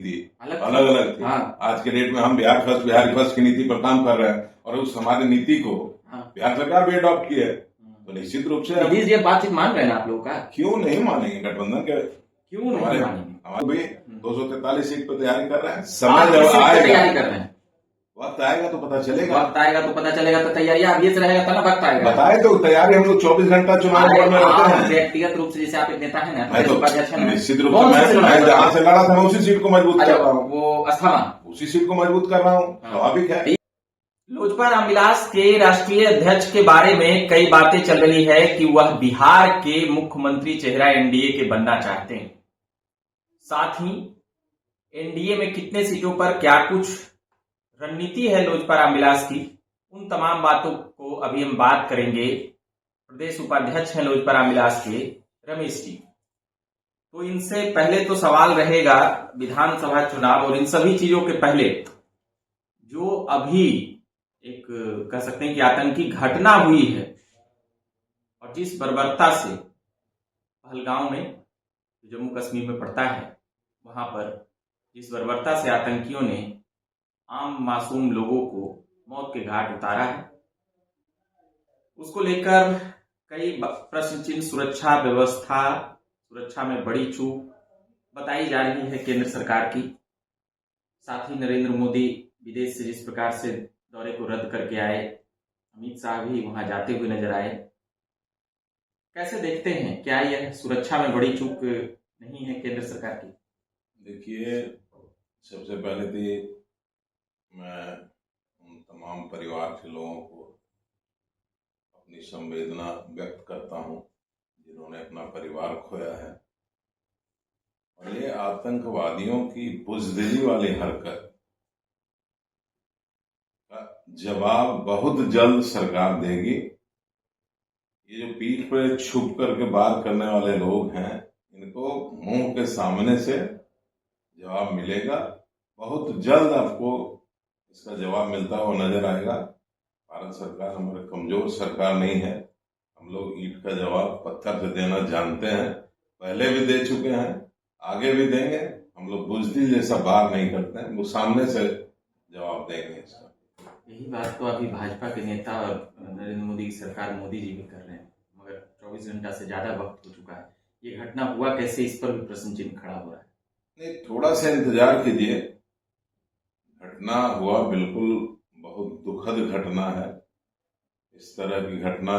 अलग अलग थी। हाँ। आज के डेट में हम बिहार फर्स्ट की नीति पर काम कर रहे हैं और उस हमारी नीति को बिहार सरकार भी अडॉप्ट की है, तो निश्चित रूप से नीतीश ये बातचीत मान रहे हैं आप लोगों का? क्यों नहीं मानेंगे गठबंधन के? क्यों नहीं मानेंगे? हमारे भी 243 सीट पर तैयारी कर रहे हैं। समय जब आएगा तैयारी कर रहे हैं, वक्त आएगा तो पता चलेगा। वक्त आएगा तो पता चलेगा। तो तैयारी आगे से रहेगा, तब वक्त आएगा। बताए तो तैयारी हम लोग 24 घंटा चुनाव बोर्ड में रहते हैं। व्यक्तिगत रूप से जैसे आप एक नेता है ना, मैं तो उपाध्यक्ष है, निश्चित रूप से मैं जहां से लड़ा था मैं उसी सीट को मजबूत कर रहा हूँ। वो अस्थाना उसी सीट को मजबूत कर रहा हूँ, स्वाभाविक है। लोजपा रामविलास के राष्ट्रीय अध्यक्ष के बारे में कई बातें चल रही है कि वह बिहार के मुख्यमंत्री चेहरा एनडीए के बनना चाहते हैं। साथ ही एनडीए में कितने सीटों पर क्या कुछ रणनीति है लोजपा रामविलास की, उन तमाम बातों को अभी हम बात करेंगे। प्रदेश उपाध्यक्ष हैं लोजपा रामविलास के रमेश जी। तो इनसे पहले तो सवाल रहेगा विधानसभा चुनाव और इन सभी चीजों के पहले जो अभी एक कह सकते हैं कि आतंकी घटना हुई है और जिस बर्बरता से पहलगांव में, जम्मू कश्मीर में पड़ता है, वहां पर जिस बर्बरता से आतंकियों ने आम मासूम लोगों को मौत के घाट उतारा है, उसको लेकर कई प्रश्न चिन्ह, सुरक्षा व्यवस्था, सुरक्षा में बड़ी चूक बताई जा रही है केंद्र सरकार की। साथ ही नरेंद्र मोदी विदेश से जिस प्रकार से दौरे को रद्द करके आए, अमित शाह भी वहां जाते हुए नजर आए। कैसे देखते हैं, क्या यह सुरक्षा में बड़ी चूक नहीं है केंद्र सरकार की? देखिए, सबसे पहले तो मैं उन तमाम परिवार के लोगों को अपनी संवेदना व्यक्त करता हूं जिन्होंने अपना परिवार खोया है। और ये आतंकवादियों की बुजदिली वाली हरकत का जवाब बहुत जल्द सरकार देगी। ये जो पीठ पर छुप करके बात करने वाले लोग हैं, इनको मुंह के सामने से जवाब मिलेगा। बहुत जल्द आपको इसका जवाब मिलता हुआ नजर आएगा। भारत सरकार हमारी कमजोर सरकार नहीं है। हम लोग ईंट का जवाब पत्थर से देना जानते हैं, पहले भी दे चुके हैं, आगे भी देंगे। हम लोग बुजदिल जैसा बार नहीं करते हैं, वो सामने से जवाब देंगे इसका। यही बात तो अभी भाजपा के नेता और नरेंद्र मोदी की सरकार, मोदी जी भी कर रहे हैं, मगर 24 घंटा से ज्यादा वक्त हो चुका है। ये घटना हुआ कैसे, इस पर भी प्रश्न चिन्ह खड़ा हो रहा है। नहीं, थोड़ा सा इंतजार कीजिए। घटना हुआ, बिल्कुल बहुत दुखद घटना है। इस तरह की घटना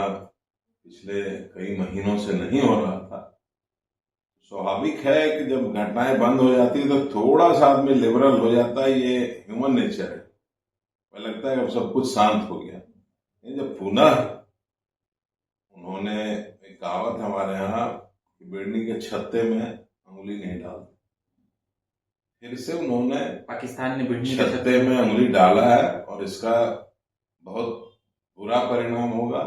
पिछले कई महीनों से नहीं हो रहा था। स्वाभाविक है कि जब घटनाएं बंद हो जाती है तो थोड़ा सा आदमी लिबरल हो जाता है, ये ह्यूमन नेचर है। लगता है अब सब कुछ शांत हो गया। ये जब पुनः उन्होंने, एक कहावत हमारे यहाँ, बिल्डिंग के छत्ते में अंगुली नहीं डालती, फिर से उन्होंने पाकिस्तान ने बिल्डिंग के छत्ते में अंगुली डाला है और इसका बहुत बुरा परिणाम होगा।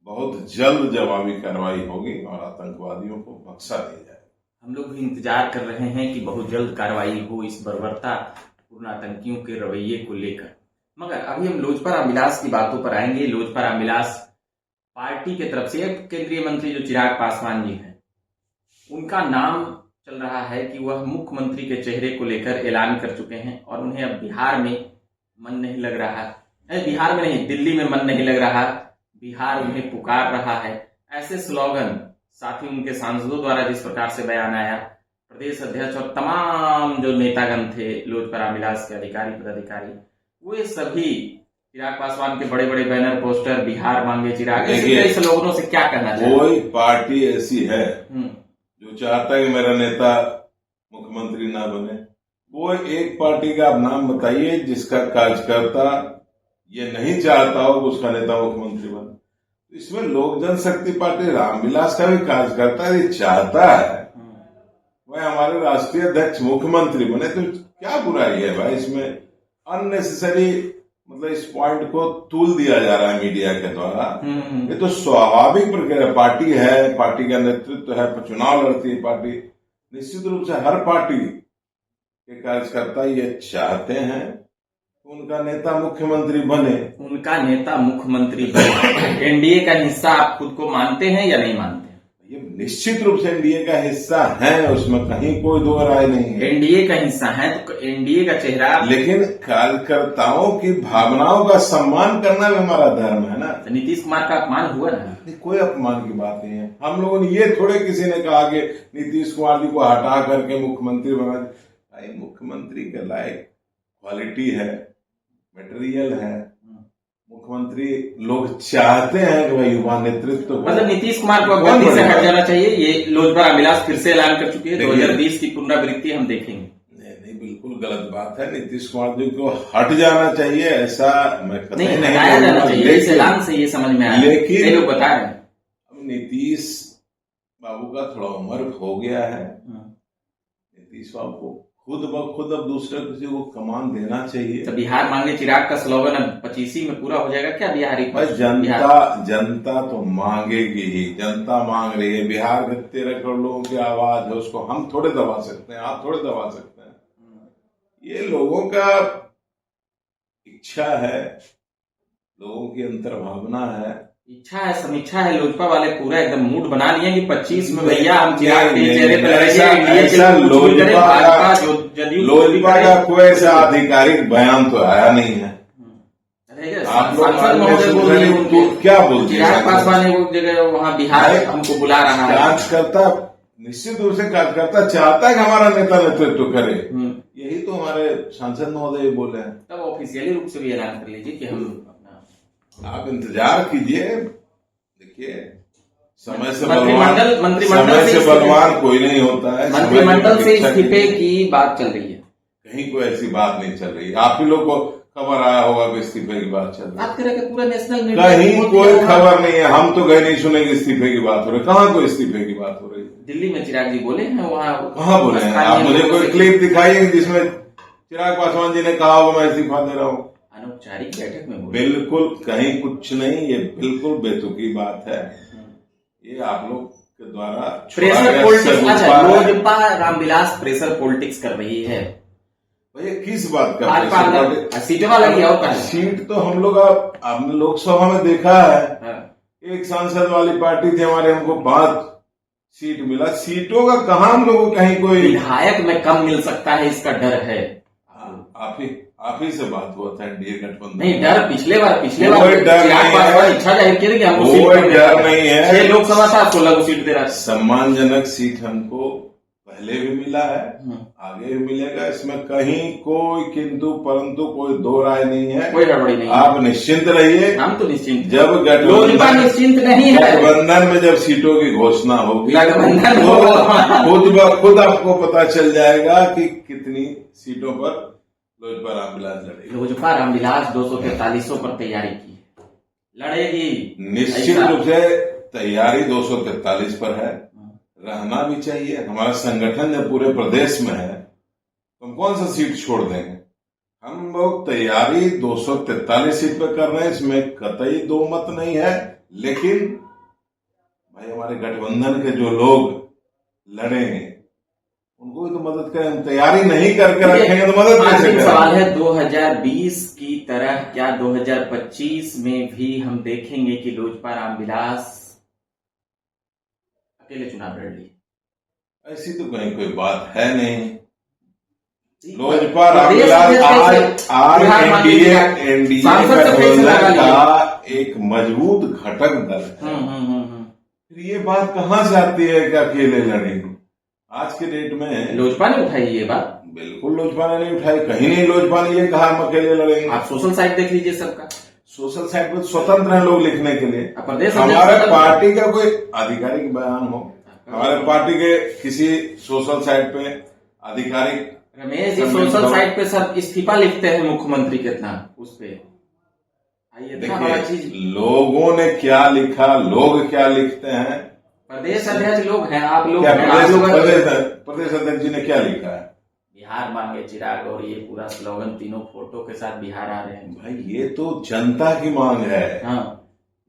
बहुत जल्द जवाबी कार्रवाई होगी और आतंकवादियों को बख्शा दिया जाएगा। हम लोग भी इंतजार कर रहे हैं कि बहुत जल्द कार्रवाई हो इस बर्बरता पूर्ण आतंकियों के रवैये को लेकर। मगर अभी हम लोजपा रामविलास की बातों पर आएंगे। लोजपा रामविलास पार्टी की तरफ से केंद्रीय मंत्री जो चिराग पासवान जी हैं, उनका नाम चल रहा है कि वह मुख्यमंत्री के चेहरे को लेकर ऐलान कर चुके हैं और उन्हें अब बिहार में मन नहीं लग रहा है। बिहार में नहीं, दिल्ली में मन नहीं लग रहा, बिहार उन्हें पुकार रहा है। ऐसे स्लोगन, साथ ही उनके सांसदों द्वारा जिस प्रकार से बयान आया, प्रदेश अध्यक्ष और तमाम जो नेतागण थे लोजपा रामविलास के, अधिकारी पदाधिकारी, वे सभी चिराग पासवान के बड़े बड़े बैनर, पोस्टर, बिहार मांगे चिराग, ऐसे स्लोगनों से क्या कहना चाहिए? कोई पार्टी ऐसी है जो चाहता है कि मेरा नेता मुख्यमंत्री ना बने? वो एक पार्टी का आप नाम बताइए जिसका कार्यकर्ता ये नहीं चाहता हो कि उसका नेता मुख्यमंत्री बने। इसमें लोक जनशक्ति पार्टी रामविलास का भी कार्यकर्ता ये चाहता है वह हमारे राष्ट्रीय अध्यक्ष मुख्यमंत्री बने, तो क्या बुराई है भाई इसमें? अननेसेसरी मतलब इस पॉइंट को तूल दिया जा रहा है मीडिया के द्वारा। ये तो स्वाभाविक प्रक्रिया, पार्टी है, पार्टी का नेतृत्व है, चुनाव लड़ती है पार्टी। निश्चित रूप से हर पार्टी के कार्यकर्ता ये चाहते हैं उनका नेता मुख्यमंत्री बने। उनका नेता मुख्यमंत्री बने। एनडीए का हिस्सा आप खुद को मानते हैं या नहीं मानते? ये निश्चित रूप से एनडीए का हिस्सा है, उसमें कहीं कोई दो राय नहीं है। एनडीए का हिस्सा है तो एनडीए का चेहरा, लेकिन कार्यकर्ताओं की भावनाओं का सम्मान करना भी हमारा धर्म है ना। तो नीतीश कुमार का अपमान हुआ ना। कोई अपमान की बात नहीं है। हम लोगों ने ये थोड़े किसी ने कहा कि नीतीश कुमार जी को हटा करके मुख्यमंत्री बना। भाई मुख्यमंत्री के लायक क्वालिटी है, मटेरियल है। मुख्यमंत्री लोग चाहते हैं कि भाई युवा नेतृत्व, मतलब नीतीश कुमार को गद्दी से हट जाना चाहिए। ये लोजपा रामविलास फिर से ऐलान कर चुके हैं, 2020 की पुनरावृत्ति हम देखेंगे। नहीं, बिल्कुल गलत बात है। नीतीश कुमार जी को हट जाना चाहिए, ऐसा मैं कतई नहीं हटाया जाना चाहिए। इस ऐलान से ये समझ में आया, लेकिन लोग बता रहे हैं अब नीतीश बाबू का थोड़ा उम्र हो गया है। नीतीश बाबू को खुद ब खुद अब दूसरे किसी को कमान देना चाहिए। तो बिहार मांगे चिराग का स्लोगन अब 25 में पूरा हो जाएगा क्या? बिहारी जनता तो मांगेगी ही। जनता मांग रही है। बिहार के 13 करोड़ लोगों की आवाज है, उसको हम थोड़े दबा सकते हैं, आप थोड़े दबा सकते हैं। ये लोगों का इच्छा है, लोगों की अंतर्भावना है, इच्छा है, समीक्षा है। लोजपा वाले पूरा एकदम मूड बना लिए कि 25 में भैया हम चिराग के चेहरे पर लोजपा का कोई ऐसा आधिकारिक बयान तो आया नहीं है। आप लोग क्या बोलते हैं? चिराग पासवान एक जगह वहाँ बिहार हमको बुला रहा है। कार्यकर्ता निश्चित रूप से कार्यकर्ता चाहता है कि हमारा नेता नेतृत्व करे। यही तो हमारे सांसद महोदय बोले हैं। तब ऑफिशियली रूप से भी ऐलान कर लीजिए कि हम अपना, आप इंतजार कीजिए। देखिए, समय से बलवान कोई नहीं होता है। मंत्रिमंडल से इस्तीफे की बात चल रही है। कहीं कोई ऐसी बात नहीं चल रही। आप ही लोग को खबर आया होगा कि इस्तीफे की बात चल रही है। बात करें पूरा नेशनल मीडिया, कहीं कोई खबर नहीं है। हम तो कहीं नहीं सुनेंगे इस्तीफे की बात हो रही। कहाँ कोई इस्तीफे की बात हो रही है? दिल्ली में चिराग जी बोले हैं, वहाँ कहाँ बोले हैं? आप मुझे कोई क्लिप दिखाइए जिसमें चिराग पासवान जी ने कहा होगा मैं इस्तीफा दे रहा हूँ। अनौपचारिक बैठक में बिल्कुल कहीं कुछ नहीं। ये बिल्कुल बेतुकी बात है। ये आप लोग के द्वारा pressure politics. Lojpa Ramvilas pressure politics कर रही है। भैया किस बात का? सीटों वाला और सीट तो हम लोग आपने लोकसभा में देखा है। एक सांसद वाली पार्टी थी हमारे, हमको 5 सीट मिला। सीटों का कहाँ हम लोगों कहीं कोई विधायक में कम मिल सकता है, इसका डर है। आप ही से बात हुआ था एनडीए गठबंधन। नहीं, डर पिछले बार कोई डर नहीं है। इच्छा जाहिर की कि हमको कोई डर नहीं है। 6 लोकसभा था, 16 को सीट दे रहा है। सम्मानजनक सीट हमको पहले भी मिला है, आगे भी मिलेगा। इसमें कहीं कोई किंतु परंतु कोई दो राय नहीं है, कोई गड़बड़ी नहीं। आप निश्चिंत रहिए। हम तो निश्चिंत। जब गठबंधन निश्चिंत नहीं है। गठबंधन में जब सीटों की घोषणा होगी तो खुद आपको पता चल जाएगा कि कितनी सीटों पर लोजपा रामविलास लड़ेगी। लोजपा रामविलास 243 पर तैयारी की लड़ेगी। निश्चित रूप से तैयारी 243 पर है, रहना भी चाहिए। हमारा संगठन जब पूरे प्रदेश में है तो हम कौन सा सीट छोड़ देंगे? हम लोग तैयारी 243 सीट पे कर रहे हैं, इसमें कतई दो मत नहीं है। लेकिन भाई हमारे गठबंधन के जो लोग लड़ेंगे उनको भी तो मदद करें। हम तैयारी नहीं करके रखेंगे तो मदद कैसे करें? सवाल है 2020 की तरह क्या 2025 में भी हम देखेंगे कि लोजपा रामविलास अकेले चुनाव लड़ ली? ऐसी तो कहीं कोई बात है नहीं। लोजपा रामविलास आज एनडीए गठबंधन का एक मजबूत घटक दल है। फिर ये बात कहाँ से आती है कि अकेले लड़ेंगे? आज के डेट में लोजपा ने उठाई ये बात? बिल्कुल लोजपा ने नहीं उठाई। कहीं नहीं लोजपा ने ये कहा हम अकेले लड़ेंगे। आप सोशल साइट देख लीजिए सबका। सोशल साइट पर स्वतंत्र हैं लोग लिखने के लिए। प्रदेश हमारे पार्टी का कोई आधिकारिक बयान हो, हमारे पार्टी के किसी सोशल साइट पे आधिकारिक रमेश जी सोशल साइट पे सब इस्तीफा लिखते हैं मुख्यमंत्री कितना उस पे। देखिए लोगों ने क्या लिखा, लोग क्या लिखते हैं। प्रदेश अध्यक्ष लोग हैं, आप लोग प्रदेश अध्यक्ष जी ने क्या लिखा है? बिहार मांगे चिराग, और ये पूरा स्लोगन तीनों फोटो के साथ बिहार आ रहे हैं। भाई ये तो जनता की मांग है। हाँ,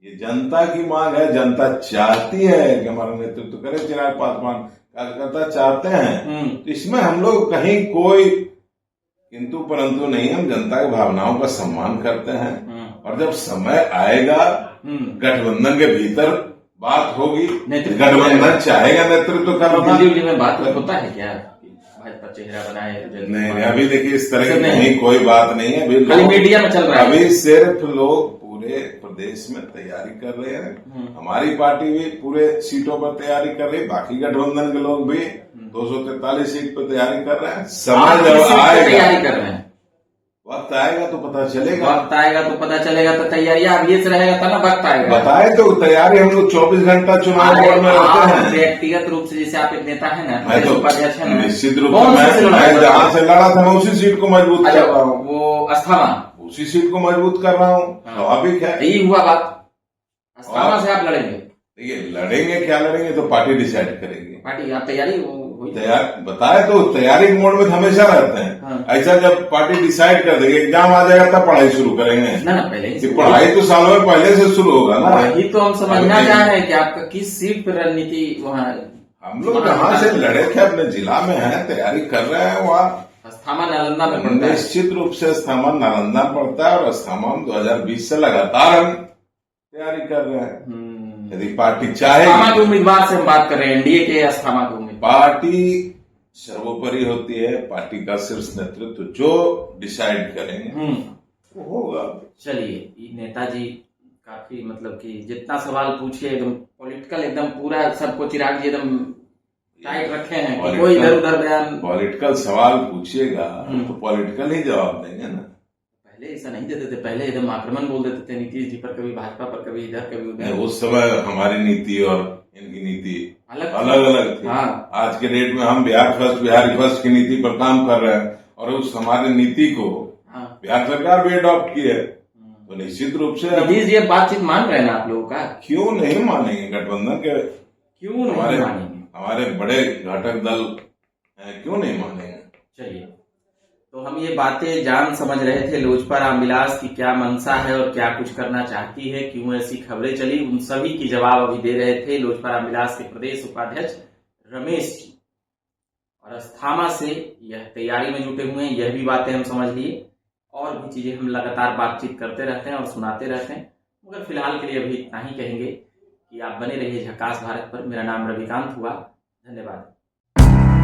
ये जनता की मांग है। जनता चाहती है कि हमारा नेतृत्व करे चिराग पासवान। कार्यकर्ता चाहते हैं, तो इसमें हम लोग कहीं कोई किंतु परंतु नहीं। हम जनता की भावनाओं का सम्मान करते हैं, और जब समय आएगा गठबंधन के भीतर बात होगी, नेतृत्व गठबंधन चाहेगा नेतृत्व करना। दिल्ली में बात होता है क्या भाजपा चेहरा बनाए? नहीं, अभी देखिए इस तरह की नहीं, कोई बात नहीं है। अभी खाली मीडिया में चल रहा है। अभी सिर्फ लोग पूरे प्रदेश में तैयारी कर रहे हैं। हमारी पार्टी भी पूरे सीटों पर तैयारी कर रही है, बाकी गठबंधन के लोग भी 243 सीट पर तैयारी कर रहे हैं। समय जब आएगा, तैयारी कर रहे हैं, वक्त आएगा तो पता चलेगा। वक्त आएगा तो पता चलेगा। तो तैयारी अब ये से रहेगा तब ना वक्त आएगा। बताए तो तैयारी हम लोग 24 घंटा चुनाव बोर्ड में रहते हैं। व्यक्तिगत रूप से जैसे आप एक नेता है ना, मैं तो उपाध्यक्ष है ना, निश्चित रूप से मैं जहां से लड़ा था मैं उसी सीट को मजबूत कर रहा हूँ। वो अस्थामा, उसी सीट को मजबूत कर रहा हूँ। स्वाभाविक है, यही हुआ बात। अस्थामा से आप लड़ेंगे? देखिए लड़ेंगे क्या लड़ेंगे तो पार्टी डिसाइड करेंगे। पार्टी आप तैयारी तैयार बताए तो तैयारी के मोड में हमेशा रहते हैं। हाँ। ऐसा जब पार्टी डिसाइड कर देगी, एग्जाम आ जाएगा तब पढ़ाई शुरू करेंगे ना पहले ही पढ़ाई तो सालों में पहले से शुरू होगा ना। वही तो हम समझना चाह रहे हैं कि आपका किस सीट पर रणनीति वहाँ। हम लोग जहाँ से लड़े थे अपने जिला में है, तैयारी कर रहे हैं। वहाँ अस्थामा नालंदा में पड़ता है। निश्चित रूप से अस्थामा नालंदा पड़ता है और अस्थामा 2020 से लगातार हम तैयारी कर रहे हैं। यदि पार्टी चाहे, अस्थामा के उम्मीदवार से हम बात कर रहे हैं, एनडीए के अस्थामा के उम्मीदवार। पार्टी सर्वोपरि होती है, पार्टी का शीर्ष नेतृत्व जो डिसाइड करेंगे वो होगा। चलिए, नेताजी काफी मतलब कि जितना सवाल पूछिए एकदम पॉलिटिकल, एकदम पूरा सबको चिराग जी एकदम टाइट रखे हैं कि कोई इधर उधर बयान। पॉलिटिकल सवाल पूछिएगा तो पॉलिटिकल ही जवाब देंगे ना। पहले ऐसा नहीं देते थे, पहले एकदम आक्रमण बोल देते थे नीतीश जी पर, कभी भाजपा पर, कभी इधर कभी उधर। उस समय हमारी नीति और इनकी नीति अलग अलग थी। हाँ। आज के डेट में हम बिहारी फर्स्ट की नीति पर काम कर रहे हैं और उस हमारी नीति को बिहार सरकार भी अडॉप्ट की है। तो निश्चित रूप से नीतीश जी बातचीत मान रहे हैं ना आप लोगों का? क्यों नहीं मानेंगे? गठबंधन के क्यों नहीं मानेंगे? हमारे बड़े घटक दल हैं, क्यों नहीं मानेंगे? चलिए, तो हम ये बातें जान समझ रहे थे लोजपा रामविलास की क्या मंशा है और क्या कुछ करना चाहती है, क्यों ऐसी खबरें चली, उन सभी की जवाब अभी दे रहे थे लोजपा रामविलास के प्रदेश उपाध्यक्ष रमेश जी। और अस्थामा से यह तैयारी में जुटे हुए हैं, यह भी बातें हम समझ लिए। और भी चीजें हम लगातार बातचीत करते रहते हैं और सुनाते रहते हैं, मगर फिलहाल के लिए अभी इतना ही कहेंगे कि आप बने रहिए झकास भारत पर। मेरा नाम रविकांत हुआ। धन्यवाद।